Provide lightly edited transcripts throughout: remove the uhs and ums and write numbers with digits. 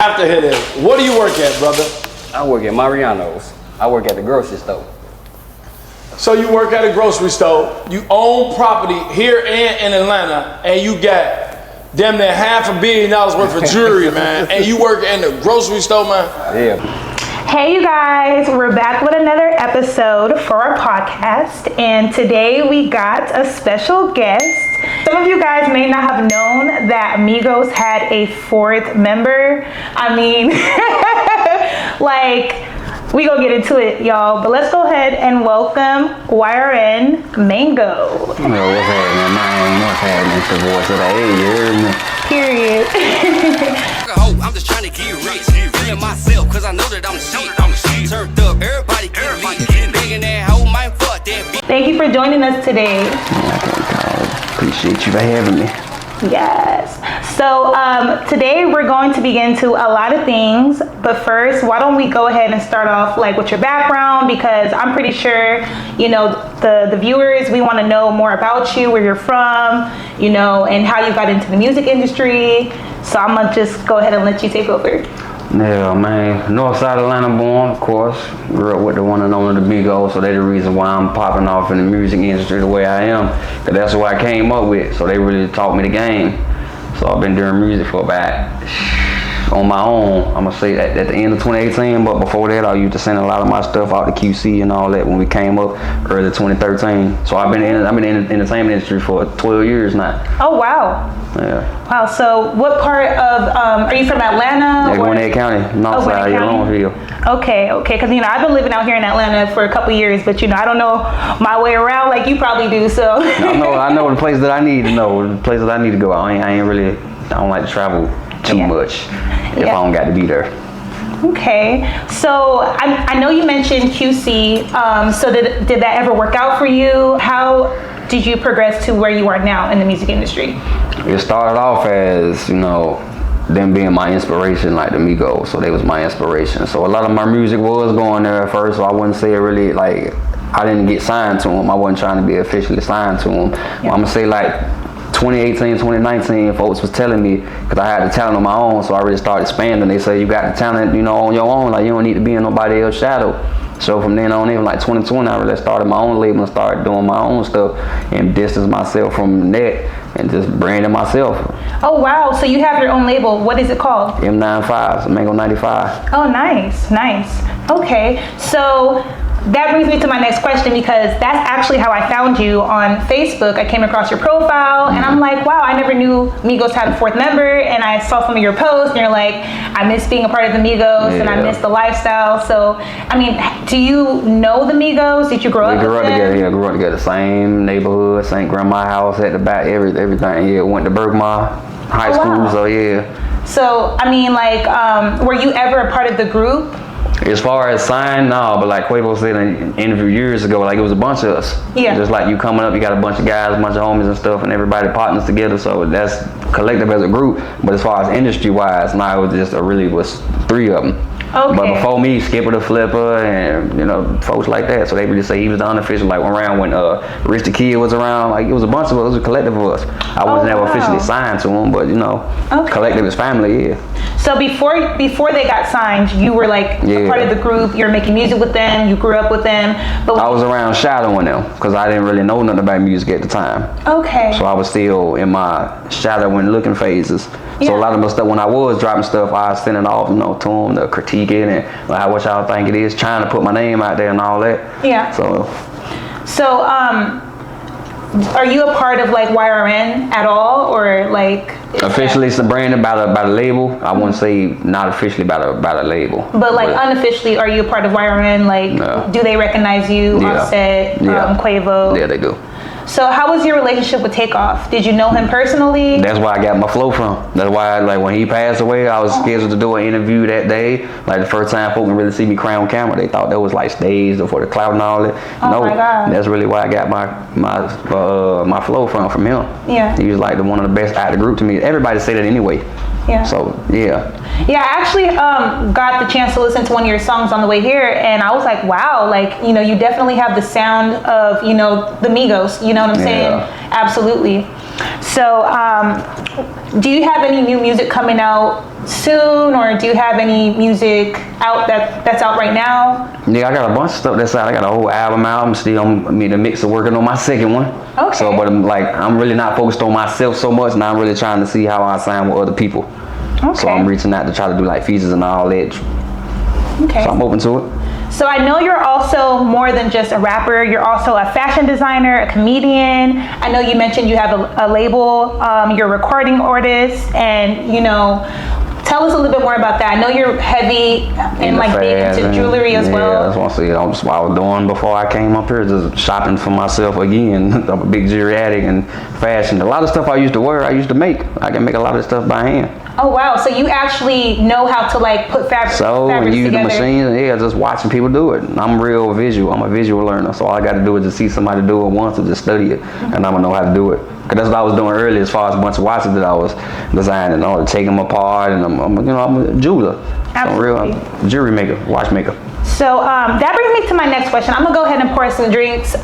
Have to hit it. What do you work at, brother? I work at Mariano's. I work at the grocery store. So you work at a grocery store, you own property here and in Atlanta, and you got damn near $500 million worth of jewelry, man, and you work in the grocery store, man? Yeah. Hey you guys, we're back with another episode for our podcast, and today we got a special guest. Some of you guys may not have known that Migos had a fourth member. I mean, like, we gonna get into it, y'all, but let's go ahead and welcome YRN Mango. What's happening, man? What's happening? It's the voice of the age, Period. I'm just trying to get rich. Feeling myself, cause I know that I'm the shit. Turned up, everybody get begging that hoe, my fuck that bitch. Thank you for joining us today. Appreciate you for having me. Yes. So today we're going to begin to a lot of things, but first, why don't we go ahead and start off like with your background, because I'm pretty sure, you know, the viewers, we want to know more about you, where you're from, you know, and how you got into the music industry. So I'm gonna just go ahead and let you take over. Yeah, man. North side Atlanta born, of course. Grew up with the one and only the Migos, so they the reason why I'm popping off in the music industry the way I am. Cause that's what I came up with, so they really taught me the game. So I've been doing music for about, on my own, I'm gonna say at the end of 2018, but before that I used to send a lot of my stuff out to QC and all that when we came up early 2013. So I've been in the entertainment industry for 12 years now. Oh wow. Yeah. Wow, so what part of, are you from Atlanta? Yeah, Gwinnett County, north side, Longville. Okay, because, you know, I've been living out here in Atlanta for a couple years, but, you know, I don't know my way around like you probably do, so. I know the place that I need to know, the place that I need to go. I don't like to travel too much if I don't got to be there. Okay, so I know you mentioned QC, so did that ever work out for you? How did you progress to where you are now in the music industry? It started off as, you know, them being my inspiration, like the Migos, so they was my inspiration. So a lot of my music was going there at first, so I wouldn't say it really, like, I didn't get signed to them. I wasn't trying to be officially signed to them. Yeah. Well, I'm gonna say like 2018, 2019, folks was telling me, because I had the talent on my own, so I really started expanding. They say you got the talent, you know, on your own, like you don't need to be in nobody else's shadow. So from then on, even like 2020, I really started my own label and started doing my own stuff and distanced myself from that and just branding myself. Oh wow, so you have your own label. What is it called? M95, Mango 95. Oh nice. Okay, so that brings me to my next question, because that's actually how I found you on Facebook. I came across your profile and I'm like, wow, I never knew Migos had a fourth member, and I saw some of your posts and you're like, I miss being a part of the Migos and I miss the lifestyle. So, I mean, do you know the Migos? Did you grow up with them? Yeah, grew up together, same neighborhood, same grandma's house at the back, everything. Yeah, went to Berkmar High School, wow. So yeah. So, I mean, like, were you ever a part of the group? As far as signed, no, but like Quavo said in an interview years ago, like it was a bunch of us. Yeah. Just like you coming up, you got a bunch of guys, a bunch of homies and stuff, and everybody partners together, so that's collective as a group. But as far as industry-wise, no, it was just was three of them. Okay. But before me, Skipper the Flipper and, you know, folks like that. So they would just say he was the unofficial, like around when Rich the Kid was around, like it was a bunch of us, it was a collective of us. I was never officially signed to him, but you know, collective is family, yeah. So before they got signed, you were like a part of the group, you were making music with them, you grew up with them. But I was around shadowing them, because I didn't really know nothing about music at the time. Okay. So I was still in my shadowing looking phases. Yeah. So a lot of my stuff, when I was dropping stuff, I was sending off, you know, to them to critique it and like, what y'all think it is, trying to put my name out there and all that. Yeah. So are you a part of like YRN at all, or like? Officially, it's branded by the label. I wouldn't say not officially by the label. But like unofficially, are you a part of YRN? Like, do they recognize you? Offset, Quavo? Yeah, they do. So how was your relationship with Takeoff? Did you know him personally? That's where I got my flow from. That's why, like, when he passed away, I was scheduled to do an interview that day. Like, the first time folks really see me cry on camera, they thought that was like staged for the clout and all that. Oh my God. That's really where I got my flow from him. Yeah. He was like one of the best out of the group to me. Everybody say that anyway. Yeah. So, yeah. Yeah, I actually got the chance to listen to one of your songs on the way here, and I was like, wow, like, you know, you definitely have the sound of, you know, the Migos, you know what I'm saying? Absolutely. So, do you have any new music coming out soon, or do you have any music out that's out right now? Yeah, I got a bunch of stuff that's out. I got a whole album out. I'm still in the mix of working on my second one. Okay. So, but I'm really not focused on myself so much. Now I'm really trying to see how I sign with other people. Okay. So I'm reaching out to try to do like features and all that. Okay. So I'm open to it. So I know you're also more than just a rapper. You're also a fashion designer, a comedian. I know you mentioned you have a label. You're a recording artist, and tell us a little bit more about that. I know you're heavy and like big into jewelry as well. Yeah, that's what I said. That's what I was doing before I came up here, just shopping for myself again. I'm a big jewelry addict and fashion. A lot of stuff I used to wear, I used to make. I can make a lot of stuff by hand. Oh wow! So you actually know how to like put fabrics use together. The machines, yeah, just watching people do it. I'm real visual. I'm a visual learner, so all I got to do is just see somebody do it once, or just study it, and I'm gonna know how to do it. Cause that's what I was doing earlier, as far as a bunch of watches that I was designing, or take them apart, and I'm a jeweler. Absolutely. I'm a real jewelry maker, watchmaker. So that brings me to my next question. I'm gonna go ahead and pour some drinks.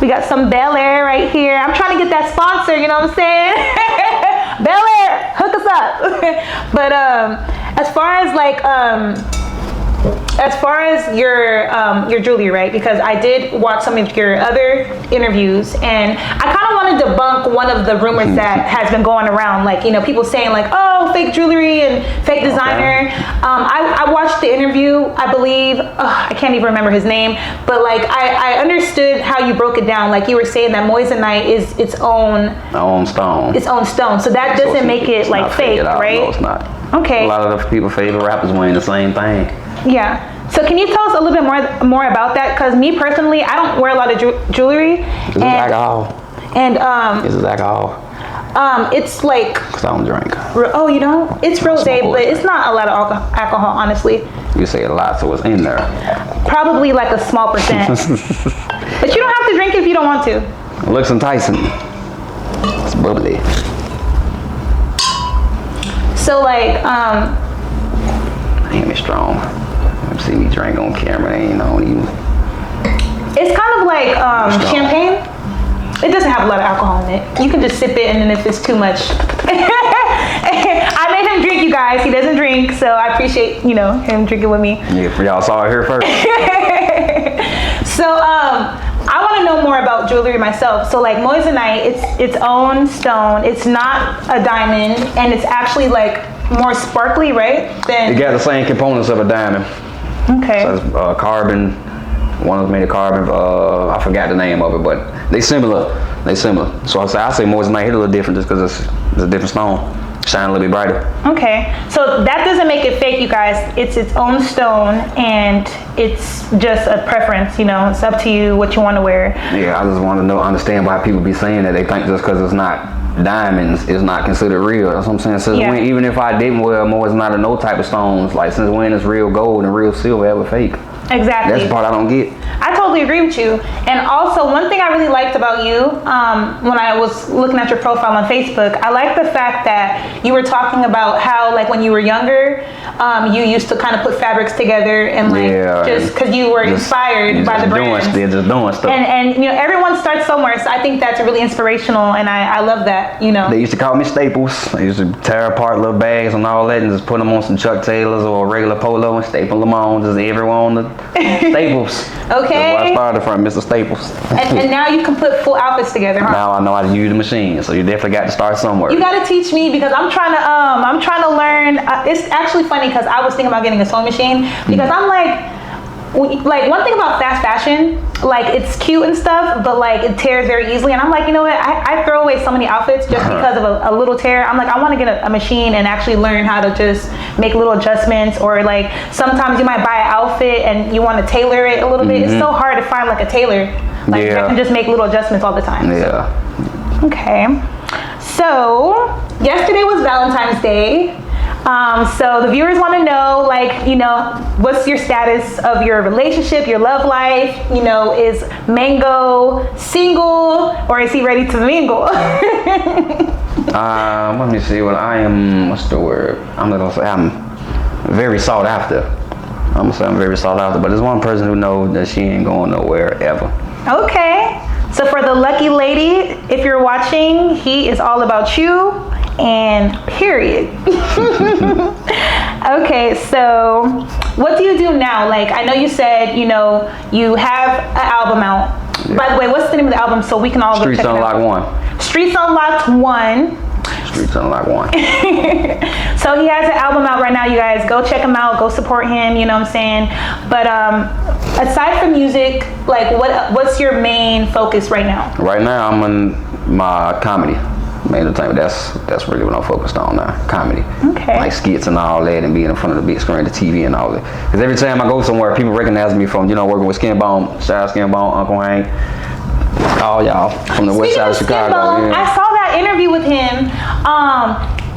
We got some Bel Air right here. I'm trying to get that sponsor, you know what I'm saying? Bel Air, hook us up. But as far as your jewelry, right? Because I did watch some of your other interviews, and I kind of want to debunk one of the rumors that has been going around, like people saying like, oh, fake jewelry and fake designer. Okay. I watched the interview. I believe I can't even remember his name, but like I understood how you broke it down. Like you were saying that moissanite is its own stone. Its own stone. So that doesn't make it like fake, right? No, it's not. Okay. A lot of the people, favorite rappers, wearing the same thing. Yeah. So can you tell us a little bit more about that? Because me personally, I don't wear a lot of jewelry. This is alcohol. And this is alcohol. It's like. Cause I don't drink. Oh, you don't? It's rosé, but it's not a lot of alcohol, honestly. You say a lot, so it's in there. Probably like a small percent. But you don't have to drink if you don't want to. It looks enticing. It's bubbly. So like, ain't me strong. You see me drink on camera, ain't no even. It's kind of like champagne. It doesn't have a lot of alcohol in it. You can just sip it, and then if it's too much. I made him drink, you guys. He doesn't drink, so I appreciate him drinking with me. Yeah, for y'all saw it here first. So I want to know more about jewelry myself. So like moissanite, it's its own stone. It's not a diamond, and it's actually like more sparkly, right? It got the same components of a diamond. Okay. So it's carbon. One was made of carbon. I forgot the name of it, but they similar. So I say moissanite hit a little different just because it's a different stone. Shine a little bit brighter. Okay, so that doesn't make it fake, you guys. It's its own stone, and it's just a preference. It's up to you what you want to wear. Yeah, I just want to understand why people be saying that. They think just because it's not diamonds, it's not considered real. That's what I'm saying. Since when, even if I didn't wear more, it's not no type of stones. Like since when is real gold and real silver ever fake? Exactly. That's the part I don't get. I totally agree with you. And also, one thing I really liked about you when I was looking at your profile on Facebook, I like the fact that you were talking about how, like, when you were younger, you used to kind of put fabrics together and like just because you were inspired by the brands. They're just doing stuff. And everyone starts somewhere, so I think that's really inspirational, and I love that. They used to call me Staples. They used to tear apart little bags and all that, and just put them on some Chuck Taylors or a regular polo and staple them on. Just everyone on the Staples. Okay. That's where I started from, Mr. Staples. and now you can put full outfits together, huh? Now I know how to use the machine, so you definitely got to start somewhere. You got to teach me because I'm trying to learn. It's actually funny because I was thinking about getting a sewing machine because I'm like one thing about fast fashion, like it's cute and stuff, but like it tears very easily. And I'm like, you know what? I throw away so many outfits just because of a little tear. I'm like, I want to get a machine and actually learn how to just make little adjustments, or like sometimes you might buy an outfit and you want to tailor it a little bit. It's so hard to find like a tailor that can just make little adjustments all the time. Yeah. Okay. So yesterday was Valentine's Day. So the viewers want to know, like, what's your status of your relationship, your love life? Is Mango single or is he ready to mingle? Let me see what I am. What's the word? I'm not gonna say I'm very sought after. I'm gonna say I'm very sought after, but there's one person who knows that she ain't going nowhere ever. Okay. So for the lucky lady, if you're watching, he is all about you. and period. Okay, so what do you do now? Like, I know you said, you know, you have an album out. Yeah. By the way, what's the name of the album so we can all go check it out? Streets Unlocked 1. Streets Unlocked 1. Streets Unlocked 1. So he has an album out right now, you guys. Go check him out. Go support him, you know what I'm saying? But aside from music, like what's your main focus right now? Right now, I'm in my comedy. Main entertainment, that's really what I'm focused on now, comedy. Okay. Like skits and all that, and being in front of the big screen, the TV and all that. Because every time I go somewhere, people recognize me from, you know, working with Skinbone, Shout out Skinbone, Uncle Hank, all y'all from the west side of Chicago. Skinbone, I saw that interview with him.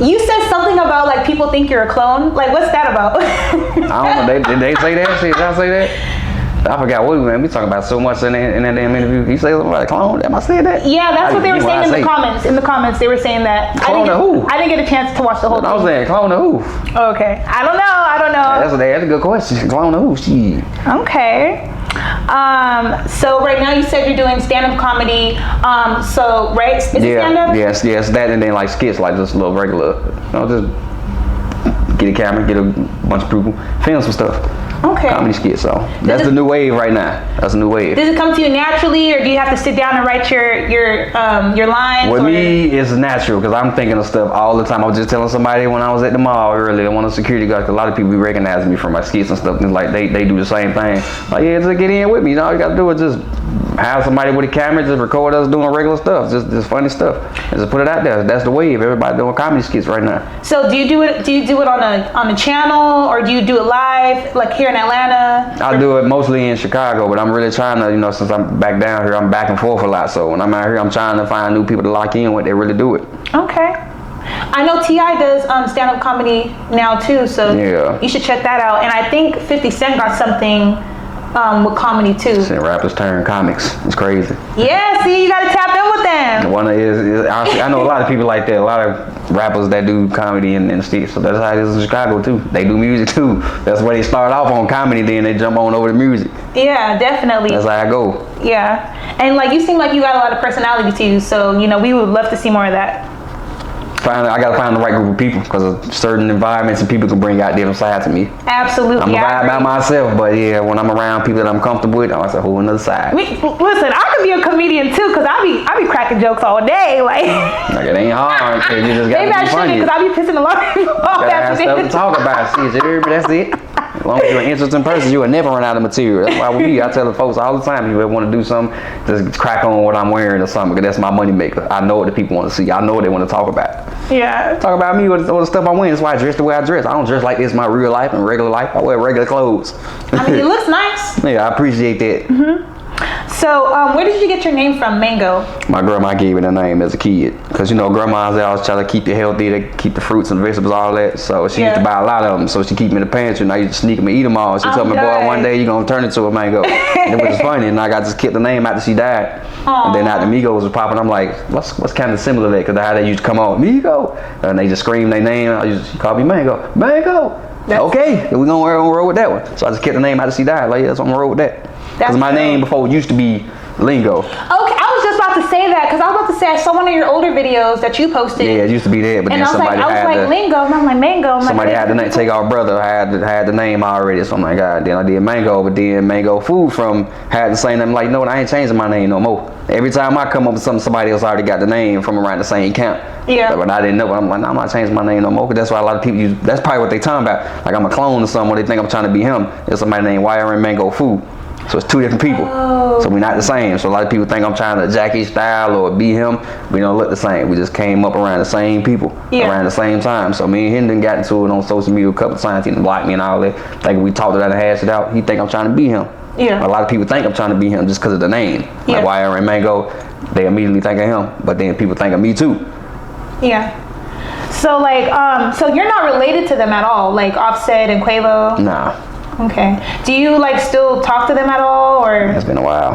You said something about like people think you're a clone. Like, what's that about? I don't know. Did they say that? Did I say that? I forgot what we talking about so much in that damn interview. You say something about a clone? Am I saying that? Yeah, that's what they were saying in the comments. In the comments, they were saying that. Clone to who? I didn't get a chance to watch the whole thing. I was saying clone to who? Okay, I don't know. That's a good question. Clone to who? Shit. Okay. So right now you said you're doing stand-up comedy. So right? Is it stand-up? Yes. That and then like skits, like just a little regular. You know, just get a camera, get a bunch of people, film some stuff. Okay. Comedy skit, so that's the new wave right now. That's the new wave. Does it come to you naturally, or do you have to sit down and write your lines? With me, it's natural because I'm thinking of stuff all the time. I was just telling somebody when I was at the mall earlier, one of the security guards, a lot of people be recognizing me from my skits and stuff. And like they do the same thing. Like, yeah, just get in with me. You know, all you gotta do is just have somebody with a camera, just record us doing regular stuff, just funny stuff, and just put it out there. That's the wave. Everybody doing comedy skits right now. So do you do it on a channel, or do you do it live, like here in Atlanta? I do it mostly in Chicago, but I'm really trying to, you know, since I'm back down here, I'm back and forth a lot. So when I'm out here, I'm trying to find new people to lock in with. They really do it. Okay. I know T.I. does stand-up comedy now too, so yeah, you should check that out. And I think 50 Cent got something with comedy too. Saying rappers turn comics. It's crazy. Yeah, see, you gotta tap in with them. One is I know a lot of people like that. A lot of rappers that do comedy and skits. So that's how it is in Chicago too. They do music too. That's where they start off on comedy, then they jump on over to music. Yeah, definitely. That's how I go. Yeah, and like you seem like you got a lot of personality to you. So you know, we would love to see more of that. I gotta find the right group of people because of certain environments and people can bring out different sides to me. Absolutely. I'm a vibe by myself, but yeah, when I'm around people that I'm comfortable with, it's a whole another side. Listen, I could be a comedian too, because I be cracking jokes all day, like it ain't hard. You just gotta be funny. Because I be pissing a lot of people off. Gotta have stuff to talk about. See, that's it. As long as you're an interesting person, you will never run out of material. That's why with me, I tell the folks all the time, if you ever want to do something, just crack on what I'm wearing or something, because that's my money maker. I know what the people want to see. I know what they want to talk about. Yeah. Talk about me with the stuff I'm wearing. That's why I dress the way I dress. I don't dress like this in my real life and regular life. I wear regular clothes. I mean, it looks nice. Yeah, I appreciate that. Mm-hmm. So, where did you get your name from, Mango? My grandma gave me the name as a kid. Because, you know, grandmas, they always try to keep you healthy, they keep the fruits and vegetables, all that. So she used to buy a lot of them. So she keep them in the pantry, and I used to sneak them and eat them all. She told me, boy, one day you're going to turn into a mango. And it was funny. And I got just kept the name after she died. Aww. And then after Migos was popping, I'm like, what's kind of similar to that? Because how they used to come on, Migo. And they just scream their name. She called me Mango. Mango. Okay, we're going to roll with that one. So I just kept the name after she died. Like, yeah, so I'm going to roll with that. Because my name before used to be Lingo. Okay, I was just about to say that because I was about to say I saw one of your older videos that you posted. Yeah, it used to be that, but then somebody had Lingo, and I'm like Mango. Somebody had the name. Take our brother had the name already, so I'm like, God. Then I did Mango, but then Mango Food had the same name. Like, no, I ain't changing my name no more. Every time I come up with something, somebody else already got the name from around the same camp. Yeah. But I didn't know. I'm like, no, I'm not changing my name no more. Because that's why a lot of people use. That's probably what they talking about. Like I'm a clone of someone. They think I'm trying to be him. It's somebody named YRN Mango Food. So it's two different people. Oh. So we're not the same. So a lot of people think I'm trying to Jackie style or be him. We don't look the same. We just came up around the same people around the same time. So me and him done got into it on social media a couple of times. He done blocked me and all that. Thinking we talked about it and hashed it out. He think I'm trying to be him. Yeah. A lot of people think I'm trying to be him just because of the name. Like YRN Mango, they immediately think of him. But then people think of me too. Yeah. So like, so you're not related to them at all, like Offset and Quavo? Nah. Okay. Do you like still talk to them at all, or? It's been a while.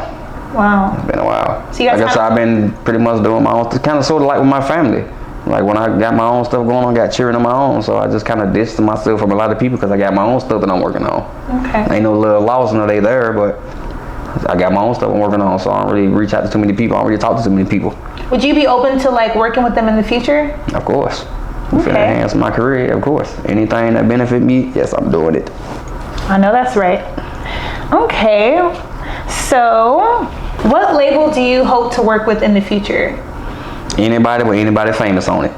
Wow. It's been a while. So you guys I guess I've been pretty much doing my own, kind of sort of like with my family. Like when I got my own stuff going on, got cheering on my own, so I just kind of distanced myself from a lot of people because I got my own stuff that I'm working on. Okay. Ain't no little loss, no they there, but I got my own stuff I'm working on, so I don't really reach out to too many people. I don't really talk to too many people. Would you be open to like working with them in the future? Of course. If it enhance my career, of course. Anything that benefit me, yes, I'm doing it. I know that's right. Okay, so what label do you hope to work with in the future? Anybody with anybody famous on it,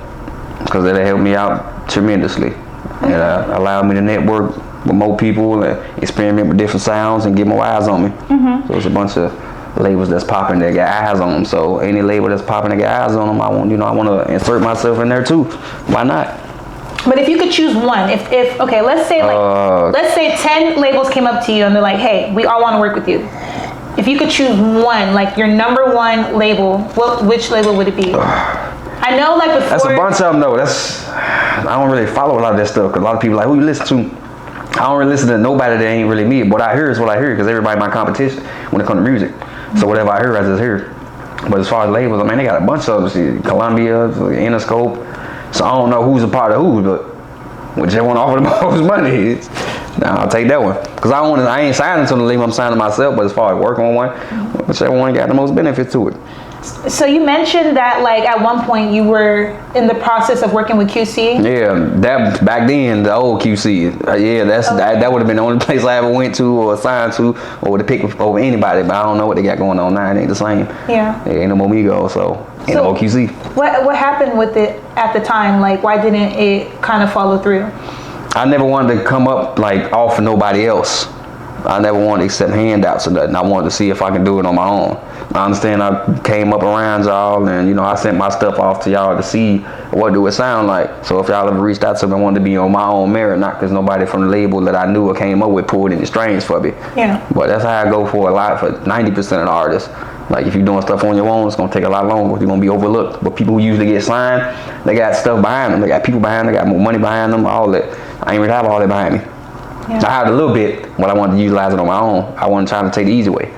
because it'll help me out tremendously. Okay. It'll allow me to network with more people and experiment with different sounds and get more eyes on me. So it's a bunch of labels that's popping that got eyes on them. So any label that's popping that got eyes on them, I want to insert myself in there too. Why not? But if you could choose one, if okay, let's say 10 labels came up to you and they're like, hey, we all want to work with you. If you could choose one, like your number one label, which label would it be? I know, like before. That's a bunch of them though. I don't really follow a lot of that stuff because a lot of people like, who you listen to? I don't really listen to nobody that ain't really me. What I hear is what I hear because everybody my competition when it comes to music. So whatever I hear, I just hear. But as far as labels, I mean, they got a bunch of them. See, Columbia, Interscope. So I don't know who's a part of who, but whichever one offer the most money, nah, I'll take that one. Cause I ain't signing to the label, I'm signing myself. But as far as working on one, whichever one got the most benefit to it. So you mentioned that like at one point you were in the process of working with QC. Yeah, that back then the old QC. That would have been the only place I ever went to or signed to or to pick over anybody. But I don't know what they got going on now. It ain't the same. Yeah. It ain't no more Migos, so ain't no more QC. What happened with it at the time? Like why didn't it kind of follow through? I never wanted to come up like off of nobody else. I never wanted to accept handouts or nothing. I wanted to see if I can do it on my own. I understand I came up around y'all and I sent my stuff off to y'all to see what do it sound like. So if y'all ever reached out to me, I wanted to be on my own merit, not because nobody from the label that I knew or came up with pulled any strings for me. Yeah. But that's how I go for a lot for 90% of the artists. Like if you're doing stuff on your own, it's gonna take a lot longer. You're gonna be overlooked. But people who usually get signed, they got stuff behind them. They got people behind them, they got more money behind them, all that. I ain't really have all that behind me. Yeah. I had a little bit, but I wanted to utilize it on my own. I wasn't trying to take the easy way.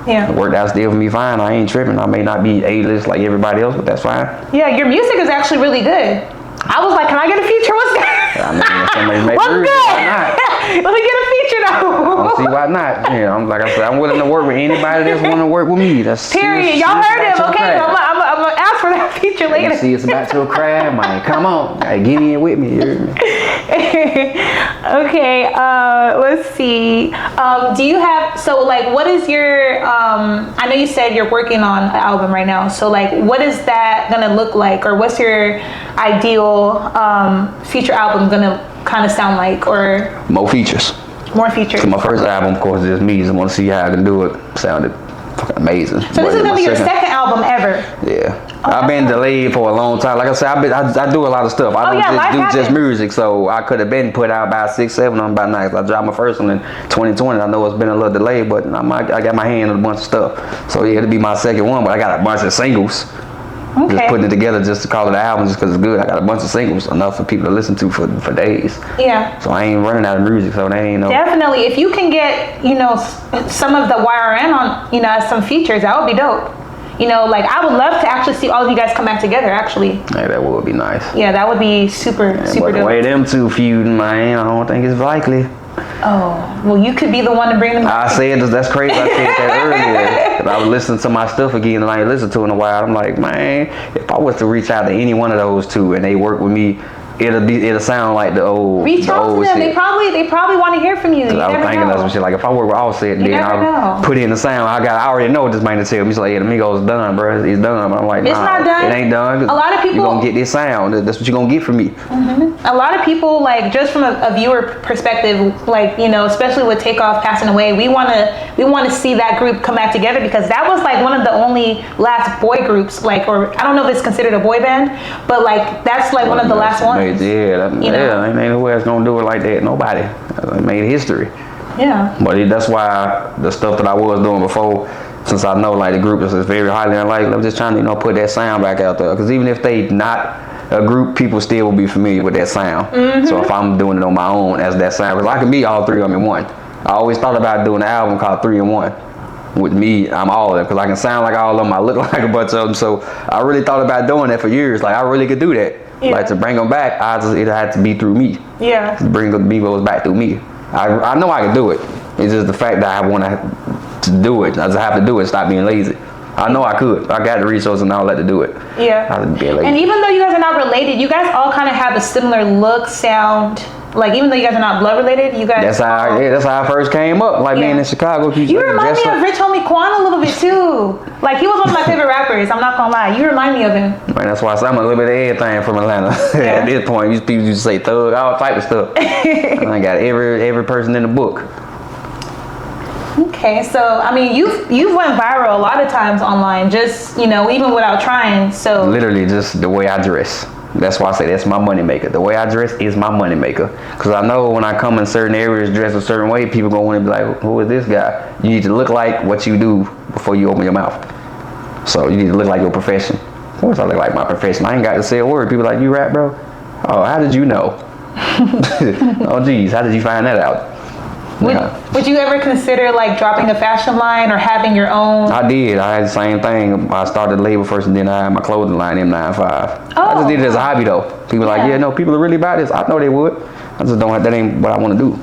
Yeah. It worked out still for me fine. I ain't tripping. I may not be A-list like everybody else, but that's fine. Yeah, your music is actually really good. I was like, can I get a feature? What's that? I mean, if somebody make what's music, good? why not? Let me get a feature though. I don't see why not. Yeah, like I said, I'm willing to work with anybody that's want to work with me. That's period. Y'all heard him, okay? I'm gonna ask for that feature later. See, it's about to a crab, man. Come on, get in with me. You hear me? Okay, let's see. Do you have, so like what is your, I know you said you're working on an album right now, so like what is that gonna look like, or what's your ideal feature album gonna kind of sound like? Or more features. More features. So my first album, of course, is just me. I want to see how I can do it. Sounded fucking amazing. So this is gonna be your second album ever? Yeah. I've been delayed for a long time. Like I said, I do a lot of stuff. I don't just music, so I could have been put out about 6, 7 of them by now. I dropped my first one in 2020. I know it's been a little delay, but I got my hand on a bunch of stuff. So yeah, it'll be my second one, but I got a bunch of singles. Okay. Just putting it together just to call it an album just because it's good. I got a bunch of singles, enough for people to listen to for days. Yeah. So I ain't running out of music, so they ain't no. Definitely, if you can get some of the YRN on as some features, that would be dope. Like I would love to actually see all of you guys come back together. Actually. Hey, that would be nice. Yeah, that would be super dope. The way them two feuding, man, I don't think it's likely. Oh, well, you could be the one to bring them back. I said that's crazy. I said that earlier. Cause I was listening to my stuff again and I ain't listened to it in a while. I'm like, man, if I was to reach out to any one of those two and they work with me, it'll sound like the old. Reach out to them. Shit. They probably want to hear from you. I was thinking that's some shit. Like if I work with Offset, then I'll put in the sound. I already know what this man to tell me. He's like, yeah, the Migos done, bro. It's done. But I'm like, nah, it's not done. It ain't done. A lot of people. You gonna get this sound. That's what you gonna get from me. Mm-hmm. A lot of people, like just from a viewer perspective, like especially with Takeoff passing away, we want to see that group come back together because that was like one of the only last boy groups, like, or I don't know if it's considered a boy band, but like that's like one of the last ones. Yeah, ain't nobody else gonna do it like that. Nobody. It made history. Yeah. But that's why the stuff that I was doing before, since I know like the group is very highly unlikely, I'm just trying to put that sound back out there. Because even if they not a group, people still will be familiar with that sound. Mm-hmm. So if I'm doing it on my own as that sound, because I can be all three of them in one. I always thought about doing an album called 3 in 1. With me, I'm all of them because I can sound like all of them. I look like a bunch of them. So I really thought about doing that for years. Like I really could do that. Yeah. Like to bring them back, it had to be through me. Yeah. To bring the Migos back through me. I know I can do it. It's just the fact that I want to do it. I just have to do it. Stop being lazy. I know I could. I got the resources and all that to do it. Yeah. And even though you guys are not related, you guys all kind of have a similar look, sound. Like, even though you guys are not blood related, you guys. That's how I first came up. Like being in Chicago. You remind me of Rich Homie Quan a little bit too. Like, he was one of my favorite rappers. I'm not gonna lie. You remind me of him. Man, that's why I'm a little bit of everything from Atlanta. At this point, these people used to say thug, all type of stuff. And I got every person in the book. Okay, so I mean, you've went viral a lot of times online, just even without trying. So literally, just the way I dress. That's why I say that's my money maker. The way I dress is my money maker. Cause I know when I come in certain areas dressed a certain way, people gonna want to be like, "Who is this guy?" You need to look like what you do before you open your mouth. So you need to look like your profession. Of course, I look like my profession. I ain't got to say a word. People like, "You rap, bro?" Oh, how did you know? Oh, geez, how did you find that out? Would you ever consider like dropping a fashion line or having your own? I did. I had the same thing. I started the label first and then I had my clothing line, M95. Oh, I just did it as a hobby though. People like, yeah, no, people are really about this. I know they would. I just don't have, that ain't what I want to do.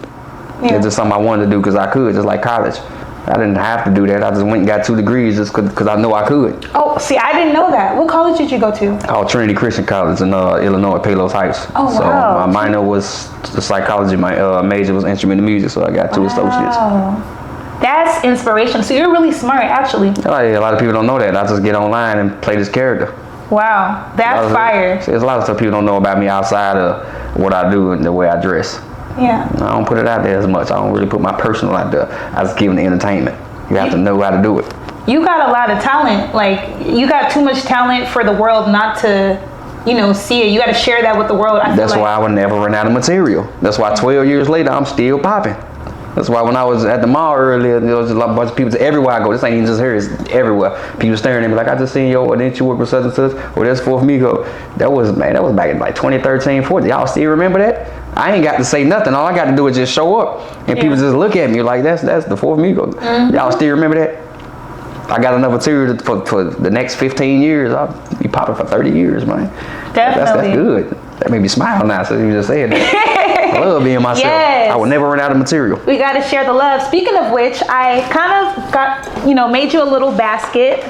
Yeah. It's just something I wanted to do because I could, just like college. I didn't have to do that. I just went and got 2 degrees just because I know I could. Oh, see, I didn't know that. What college did you go to? Oh, Trinity Christian College in Illinois, Palos Heights. Oh, so wow. my minor was psychology. My major was instrumental music. So I got 2 associates. That's inspirational. So you're really smart, actually. Oh, yeah, a lot of people don't know that. I just get online and play this character. Wow, that's fire. There's a lot of stuff people don't know about me outside of what I do and the way I dress. Yeah. I don't put it out there as much. I don't really put my personal out there. I just give them the entertainment. You have to know how to do it. You got a lot of talent. Like, you got too much talent for the world not to, see it. You got to share that with the world. That's why I would never run out of material. That's why 12 years later, I'm still popping. That's why when I was at the mall earlier, there was a bunch of people everywhere I go. This ain't even just here, it's everywhere. People staring at me like, I just seen or didn't you work with such and such? Or that's 4th Migo. That was back in like 2013, 14. Y'all still remember that? I ain't got to say nothing. All I got to do is just show up. And people just look at me like, that's the 4th Migo. Mm-hmm. Y'all still remember that? I got enough material for the next 15 years. I'll be popping for 30 years, man. Definitely. That's good. That made me smile now, so you just saying that. I love being myself. Yes. I will never run out of material. We got to share the love. Speaking of which, I kind of made you a little basket.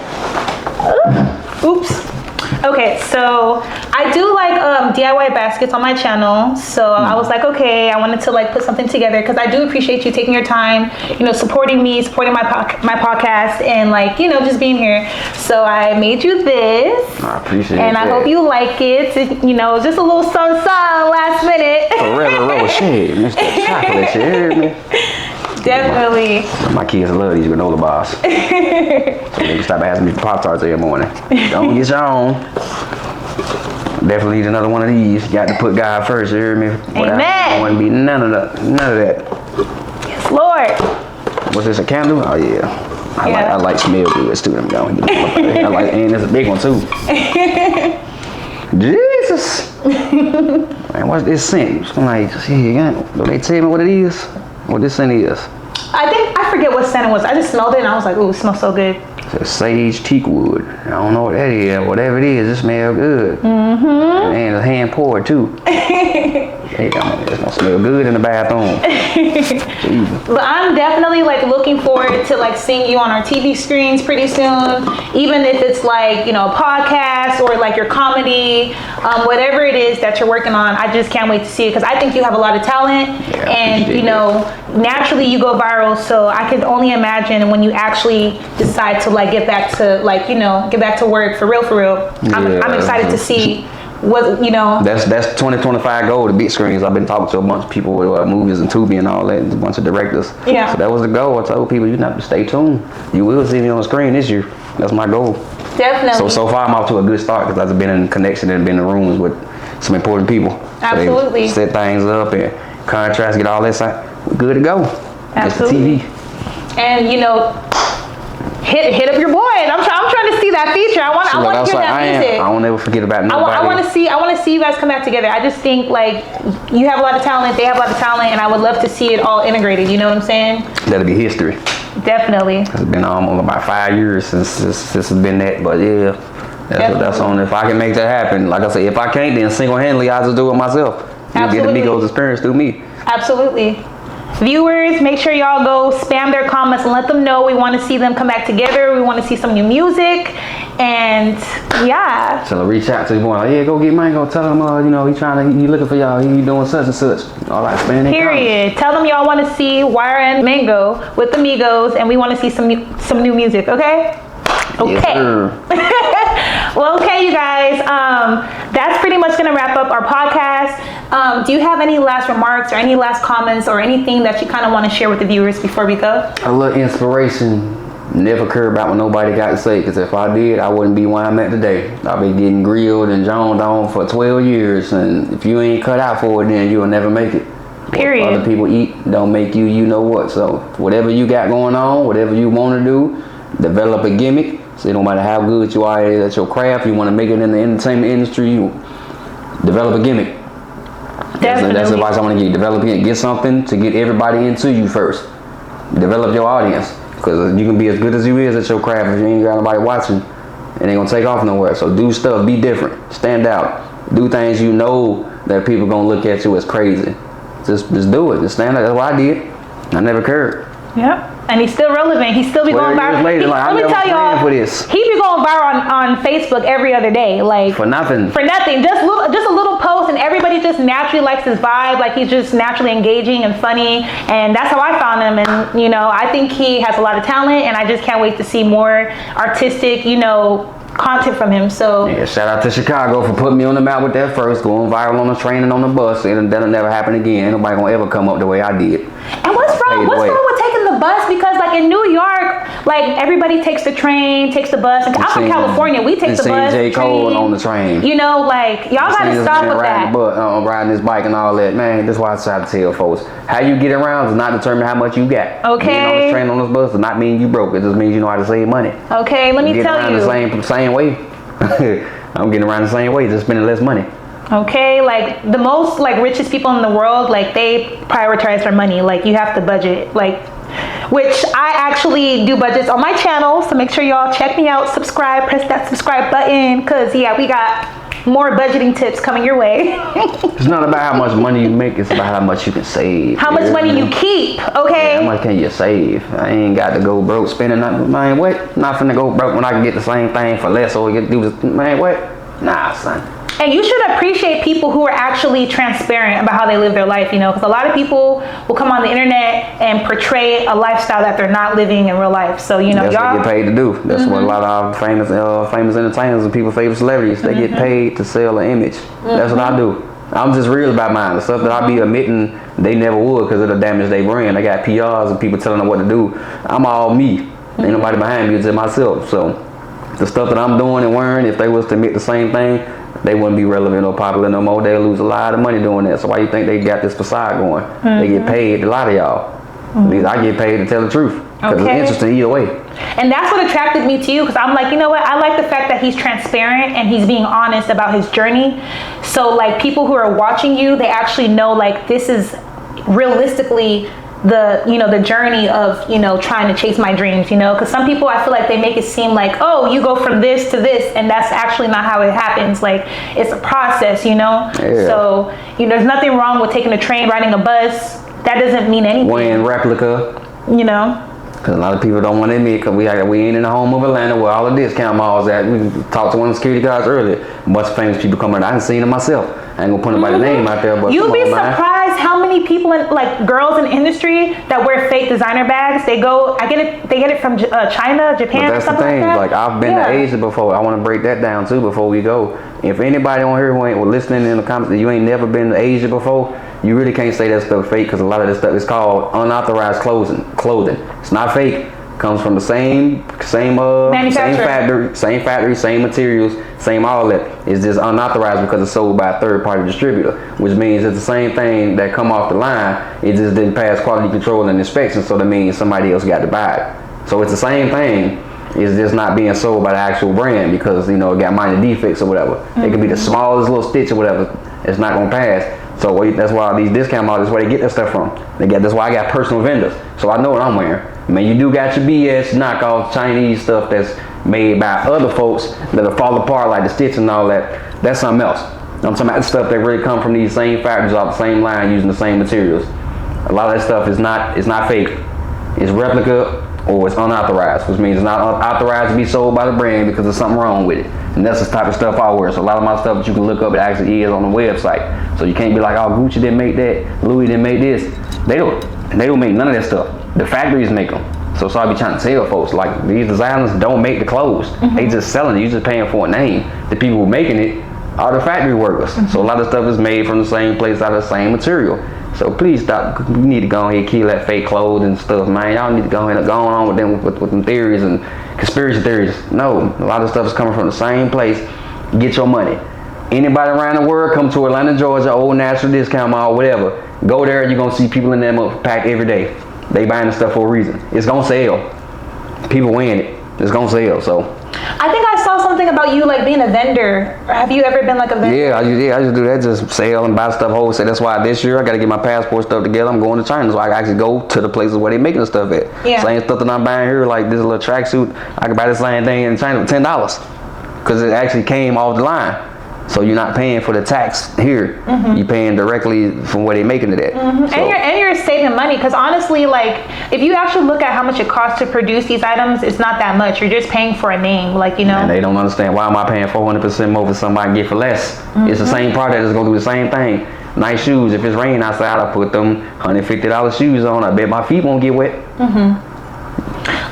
Oops. Okay, so I do like DIY baskets on my channel. So I was like, okay, I wanted to like put something together because I do appreciate you taking your time, supporting me, supporting my podcast, and like, just being here. So I made you this. I appreciate it. And I hope you like it. Just a little sun last minute. Forever Rocher, Mr. Chocolate, you heard me? Definitely. My kids love these granola bars. So they can stop asking me for Pop-Tarts every morning. Don't get your own. Definitely need another one of these. You got to put God first, you hear me? Amen. I don't want to be none of that. Yes, Lord. What's this, a candle? Oh yeah. I like smell good too. I like, and it's a big one too. Jesus. Man, what's this scent? I'm like, do they tell me what it is? What this scent is? I forget what scent it was. I just smelled it and I was like, ooh, it smells so good. It's sage teak wood. I don't know what that is. Whatever it is, it smells good. Mm-hmm. And it's hand poured too. It's gonna smell good in the bathroom. But I'm definitely like looking forward to like seeing you on our TV screens pretty soon. Even if it's like, a podcast or like your comedy, whatever it is that you're working on, I just can't wait to see it because I think you have a lot of talent. Yeah, and naturally you go viral. So I can only imagine when you actually decide to like get back to work for real. I'm excited to see what That's 2025 goal, the big screens. I've been talking to a bunch of people with movies and Tubi and all that, and a bunch of directors. Yeah. So that was the goal. I told people, you have to stay tuned. You will see me on the screen this year. That's my goal. Definitely. So far I'm off to a good start because I've been in connection and been in rooms with some important people. Absolutely. So they set things up and contracts, get all that side. We're good to go. Absolutely. It's the TV. And hit up your boy. And I'm trying to see that feature. I want to hear that music. I won't ever forget about nobody. I want to see you guys come back together. I just think like you have a lot of talent, they have a lot of talent, and I would love to see it all integrated. You know what I'm saying? That'll be history. Definitely. It's been almost about 5 years since it's been that, but yeah, that's on. If I can make that happen, like I say, if I can't, then single-handedly I'll just do it myself. You'll get the Migos experience through me. Absolutely. viewers, make sure y'all go spam their comments and let them know we want to see them come back together. We want to see some new music. And yeah. So reach out to the boy, like, yeah, go get Mango. Tell him, you know, he looking for y'all. He doing such and such. All right, spam Period. Tell them y'all want to see YRN Mango with the Migos, and we want to see some new music. Okay. Okay. Yes, well, okay, you guys. That's pretty much gonna wrap up our podcast. Do you have any last remarks or any last comments or anything that you kind of want to share with the viewers before we go? A little inspiration. Never care about what nobody got to say, because if I did, I wouldn't be where I'm at today. I've been getting grilled and joned on for 12 years, and if you ain't cut out for it, then you'll never make it. Period. What other people eat don't make you, you know what. So whatever you got going on, whatever you want to do, develop a gimmick. So no matter how good you are at your craft, you want to make it in the entertainment industry, you develop a gimmick. That's advice I want to give you. Develop it. Get something to get everybody into you first. Develop your audience. Because you can be as good as you is at your craft, if you ain't got nobody watching, it ain't gonna take off nowhere. So do stuff, be different, stand out, do things you know that people gonna look at you as crazy. Just do it, just stand out. That's what I did. I never cared. Yep. And he's still relevant. He's still be going viral. Later, Let me tell y'all, for this. he be going viral on Facebook every other day, like for nothing. For nothing. Just a little post, and everybody just naturally likes his vibe. Like he's just naturally engaging and funny, and that's how I found him. And you know, I think he has a lot of talent, and I just can't wait to see more artistic, you know, content from him. So yeah, shout out to Chicago for putting me on the map with that first, going viral on the train and on the bus, and that'll never happen again. Ain't nobody gonna ever come up the way I did. And what's wrong with taking the bus? Because like in New York, like everybody takes the train, takes the bus. And I'm from California, we take the bus. J. Cole on the train. You know, like y'all gotta stop with that. Riding this bike and all that, man. That's why I try to tell folks, how you get around does not determine how much you got. Okay. Getting on this train, on this bus does not mean you broke. It just means you know how to save money. Okay, let me tell you. The same way. I'm getting around the same way, just spending less money. Okay, like the most like richest people in the world, like they prioritize their money. Like you have to budget, like, which I actually do budgets on my channel. So make sure y'all check me out, subscribe, press that subscribe button, because yeah, we got more budgeting tips coming your way. It's not about how much money you make, it's about how much you can save. How much money you keep, okay? Yeah, how much can you save? I ain't got to go broke spending nothing. Man, what? Not finna go broke when I can get the same thing for less, or get do this. Man, what? Nah, son. And you should appreciate people who are actually transparent about how they live their life, you know, because a lot of people will come on the internet and portray a lifestyle that they're not living in real life. So, you know, that's what they get paid to do. That's what a lot of famous entertainers and people, favorite celebrities, they get paid to sell an image. That's what I do. I'm just real about mine. The stuff that I be admitting they never would because it'll damage their brand. They got PRs and people telling them what to do. I'm all me. Ain't nobody behind me, it's just myself. So the stuff that I'm doing and wearing, if they was to admit the same thing, they wouldn't be relevant or popular no more. They'll lose a lot of money doing that. So why you think they got this facade going? They get paid, a lot of y'all. At least I get paid to tell the truth. Because it's interesting either way. And that's what attracted me to you, because I'm like, you know what? I like the fact that he's transparent and he's being honest about his journey. So like people who are watching you, they actually know like this is realistically the, you know, the journey of, you know, trying to chase my dreams, you know, because some people, I feel like they make it seem like, oh, you go from this to this, and that's actually not how it happens. Like it's a process, you know. Yeah. So you know, there's nothing wrong with taking a train, riding a bus. That doesn't mean anything. Wearing replica, you know. Because a lot of people don't want to admit, because we ain't in the home of Atlanta where all the discount malls at. We talked to one of the security guards earlier. A bunch of famous people come around. I done seen it myself. I ain't gonna put nobody's name out there, but you'd be surprised how many people, like girls in the industry, that wear fake designer bags. They get it from China, Japan, or something like that. Like I've been to Asia before. I want to break that down too before we go. If anybody on here who ain't listening in the comments that you ain't never been to Asia before, you really can't say that stuff fake, because a lot of this stuff is called unauthorized clothing. It's not fake. Comes from the same factory, same materials, same all that. It's just unauthorized because it's sold by a third-party distributor, which means it's the same thing that come off the line. It just didn't pass quality control and inspection, so that means somebody else got to buy it. So it's the same thing. It's just not being sold by the actual brand because, you know, it got minor defects or whatever. It could be the smallest little stitch or whatever. It's not gonna pass. So that's why these discount models, that's where they get that stuff from. That's why I got personal vendors. So I know what I'm wearing. I mean, you do got your BS knockoff Chinese stuff that's made by other folks that'll fall apart, like the stitch and all that. That's something else. I'm talking about the stuff that really come from these same factories off the same line using the same materials. A lot of that stuff is not fake. It's replica or it's unauthorized, which means it's not authorized to be sold by the brand because there's something wrong with it. And that's the type of stuff I wear. So a lot of my stuff that you can look up, it actually is on the website. So you can't be like, oh, Gucci didn't make that, Louis didn't make this. They don't make none of that stuff. The factories make them. So I be trying to tell folks, like, these designers don't make the clothes. They just selling it. You just paying for a name. The people who making it are the factory workers. So a lot of stuff is made from the same place, out of the same material. So please stop. You need to go ahead and kill that fake clothes and stuff, man. Y'all need to go ahead and go on with them with them theories and conspiracy theories. No, a lot of stuff is coming from the same place. Get your money. Anybody around the world, come to Atlanta, Georgia, Old National Discount Mall, whatever. Go there, you're gonna see people in them pack every day. They buying the stuff for a reason. It's gonna sell. People wearing it. It's gonna sell. So. I think I saw something about you like being a vendor. Have you ever been like a vendor? Yeah, I just do that, just sell and buy stuff wholesale. That's why this year I got to get my passport stuff together. I'm going to China, so I can actually go to the places where they making the stuff at. Yeah. Same stuff that I'm buying here, like this little tracksuit. I can buy the same thing in China for $10 because it actually came off the line. So you're not paying for the tax here. You're paying directly from where they're making it at. So. And you're saving money because honestly, like if you actually look at how much it costs to produce these items, it's not that much. You're just paying for a name, like, you know. And they don't understand, why am I paying 400% more for somebody to get for less? It's the same product that's gonna do the same thing. Nice shoes. If it's raining outside, I put them $150 shoes on. I bet my feet won't get wet.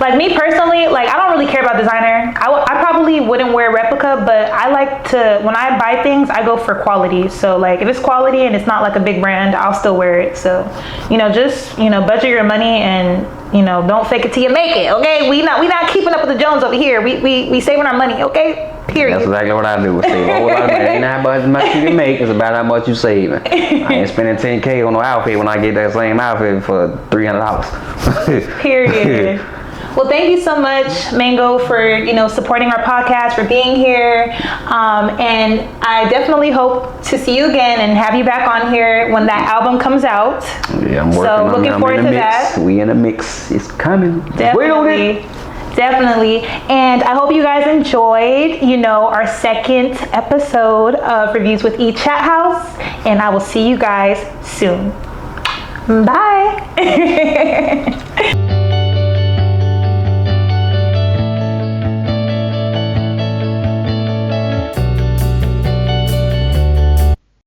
Like me personally, like I don't really care about designer. I probably wouldn't wear replica, but I like to, when I buy things, I go for quality. So like if it's quality and it's not like a big brand, I'll still wear it. So, you know, just, you know, budget your money and, you know, don't fake it till you make it. Okay, we not keeping up with the Jones over here. We saving our money. Okay, period. That's exactly what I do. Save a whole lot of money. Ain't how much you can make. It's about how much you saving. I ain't spending $10K on no outfit when I get that same outfit for $300. Period. Well, thank you so much, Mango, for, you know, supporting our podcast, for being here. And I definitely hope to see you again and have you back on here when that album comes out. Yeah, I'm working on it. So looking forward to that. We in the mix. It's coming. Definitely. Definitely. And I hope you guys enjoyed, you know, our second episode of Reviews with E Chat House. And I will see you guys soon. Bye.